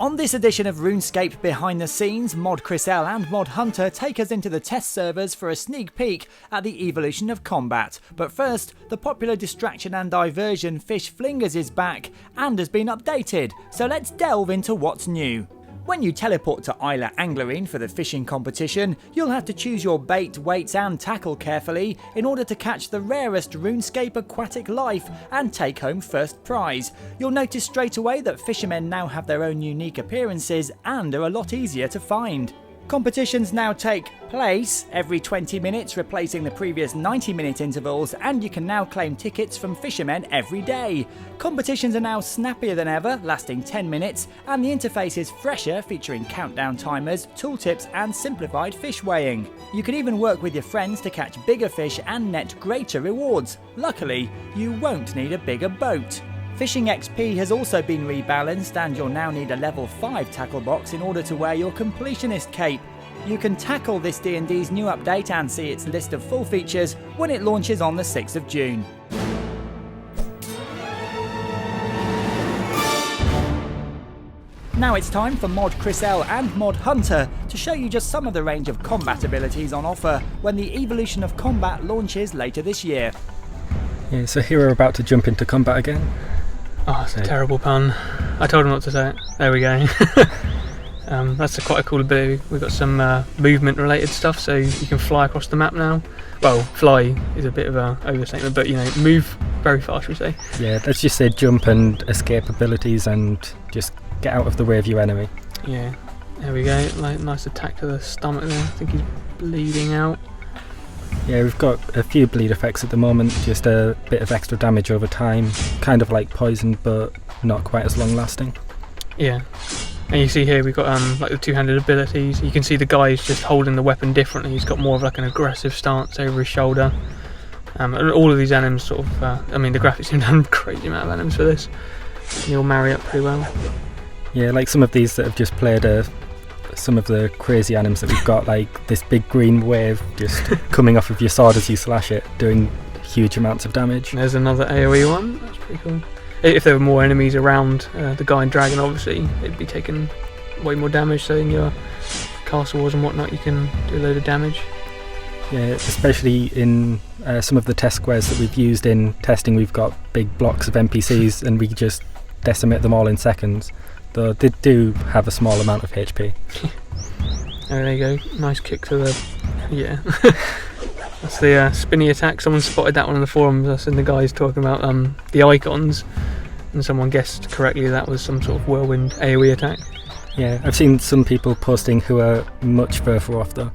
On this edition of RuneScape Behind the Scenes, Mod Chris L and Mod Hunter take us into the test servers for a sneak peek at the evolution of combat. But first, the popular distraction and diversion fish Flingers is back and has been updated, so let's delve into what's new. When you teleport to Isla Anglerine for the fishing competition, you'll have to choose your bait, weights and tackle carefully in order to catch the rarest RuneScape aquatic life and take home first prize. You'll notice straight away that fishermen now have their own unique appearances and are a lot easier to find. Competitions now take place every 20 minutes, replacing the previous 90-minute intervals, and you can now claim tickets from fishermen every day. Competitions are now snappier than ever, lasting 10 minutes, and the interface is fresher, featuring countdown timers, tooltips and simplified fish weighing. You can even work with your friends to catch bigger fish and net greater rewards. Luckily, you won't need a bigger boat. Fishing XP has also been rebalanced, and you'll now need a level 5 tackle box in order to wear your completionist cape. You can tackle this D&D's new update and see its list of full features when it launches on the 6th of June. Now it's time for Mod Chris L and Mod Hunter to show you just some of the range of combat abilities on offer when the Evolution of Combat launches later this year. Yeah, so here we're about to jump into combat again. Oh, it's a terrible pun. I told him not to say it. There we go. That's quite a cool ability. We've got some movement related stuff, so you can fly across the map now. Well, fly is a bit of an overstatement, but move very fast, we say. Yeah, let's just say jump and escape abilities and just get out of the way of your enemy. Yeah, there we go. Nice attack to the stomach there. I think he's bleeding out. Yeah, we've got a few bleed effects at the moment, just a bit of extra damage over time, kind of like poison, but not quite as long lasting. Yeah, and you see here we've got like the two-handed abilities. You can see the guy's just holding the weapon differently. He's got more of like an aggressive stance over his shoulder. And all of these animals sort of, the graphics seem to have a crazy amount of animals for this. They all marry up pretty well. Yeah, like some of these that have just played some of the crazy animals that we've got, like this big green wave just coming off of your sword as you slash it, doing huge amounts of damage. There's another AoE one, that's pretty cool. If there were more enemies around the guy and dragon, obviously, it'd be taking way more damage, so in your castle wars and whatnot you can do a load of damage. Yeah, especially in some of the test squares that we've used in testing, we've got big blocks of NPCs and we just decimate them all in seconds. Though they do have a small amount of HP. Oh, there you go. Nice kick to the... yeah. That's the spinny attack. Someone spotted that one in the forums. Us and the guys talking about the icons. And someone guessed correctly that was some sort of whirlwind AoE attack. Yeah, I've seen some people posting who are much further off though.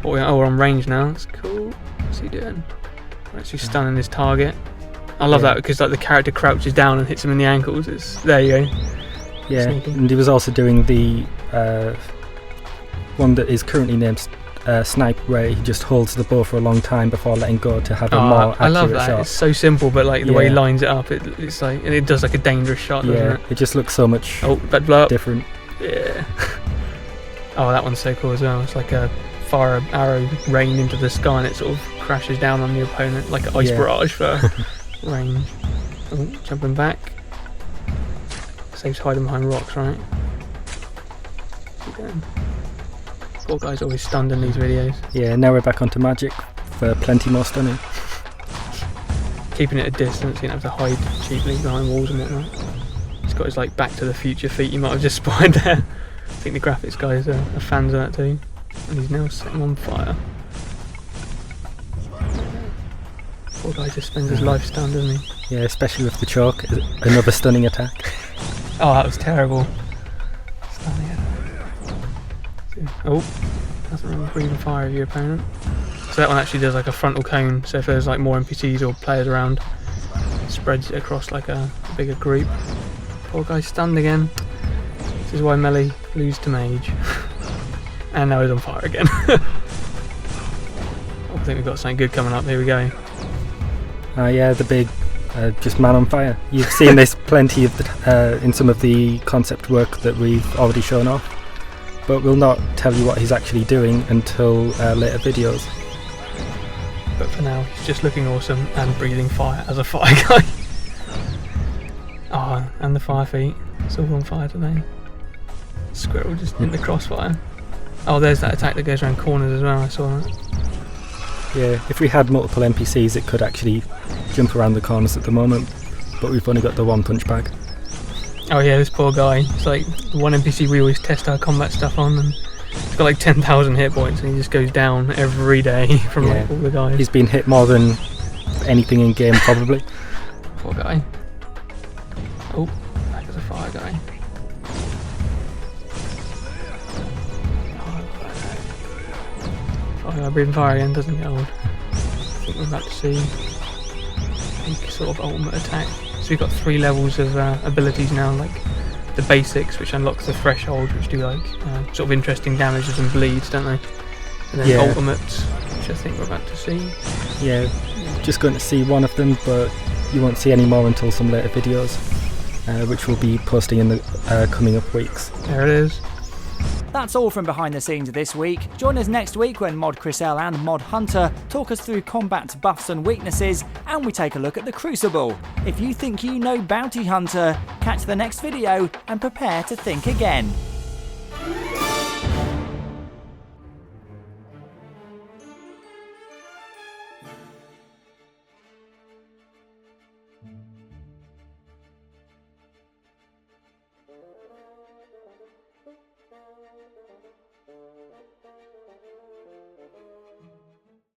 Oh, we're on range now. That's cool. What's he doing? We're actually stunning his target. I love that because like the character crouches down and hits him in the ankles. There you go. Yeah, Sneaky. and he was also doing the one that is currently named Snipe, where he just holds the bow for a long time before letting go to have a more accurate shot. I love that. It's so simple, but like the way he lines it up, it's like, and it does like a dangerous shot. Yeah, doesn't it? It just looks so much bad blow up. different. Yeah. Oh, that one's so cool as well. It's like a fire arrow rained into the sky and it sort of crashes down on the opponent like an ice barrage for range. Oh, jumping back. Saves hiding behind rocks, right? What's he doing? Poor guy's always stunned in these videos. Yeah, now we're back onto magic for plenty more stunning. Keeping it at distance, you don't have to hide cheaply behind walls and whatnot. He's got his like Back to the Future feet you might have just spotted there. I think the graphics guys are fans of that too. And he's now setting him on fire. Poor guy just spends his life stunned, doesn't he? Yeah, especially with the choke, another stunning attack. Oh, that was terrible. Stunning attack. Oh, doesn't really breathe fire of your opponent. So that one actually does like a frontal cone, so if there's like more NPCs or players around, it spreads it across like a bigger group. Poor guy's stunned again. This is why melee lose to mage. And now he's on fire again. I think we've got something good coming up. Here we go. Yeah, the big just man on fire. You've seen this plenty of in some of the concept work that we've already shown off, but we'll not tell you what he's actually doing until later videos. But for now, he's just looking awesome and breathing fire as a fire guy. Oh, and the fire feet. It's all on fire today. Squirrel just in the crossfire. Oh, there's that attack that goes around corners as well, I saw that. Yeah, if we had multiple NPCs it could actually jump around the corners at the moment, but we've only got the one punch bag. Oh yeah, this poor guy. It's like the one NPC we always test our combat stuff on, and he's got like 10,000 hit points and he just goes down every day from like all the guys. He's been hit more than anything in game probably. Poor guy. Oh, that is a fire guy. Fire guy breathing fire again, doesn't get old. I think we're about to see a big sort of ultimate attack. So we've got 3 levels of abilities now, like the basics, which unlocks the threshold, which do like sort of interesting damages and bleeds, don't they? And then ultimates, which I think we're about to see. Yeah, just going to see one of them, but you won't see any more until some later videos, which we'll be posting in the coming up weeks. There it is. That's all from behind the scenes this week. Join us next week when Mod Chris L and Mod Hunter talk us through combat buffs and weaknesses, and we take a look at the Crucible. If you think you know Bounty Hunter, catch the next video and prepare to think again.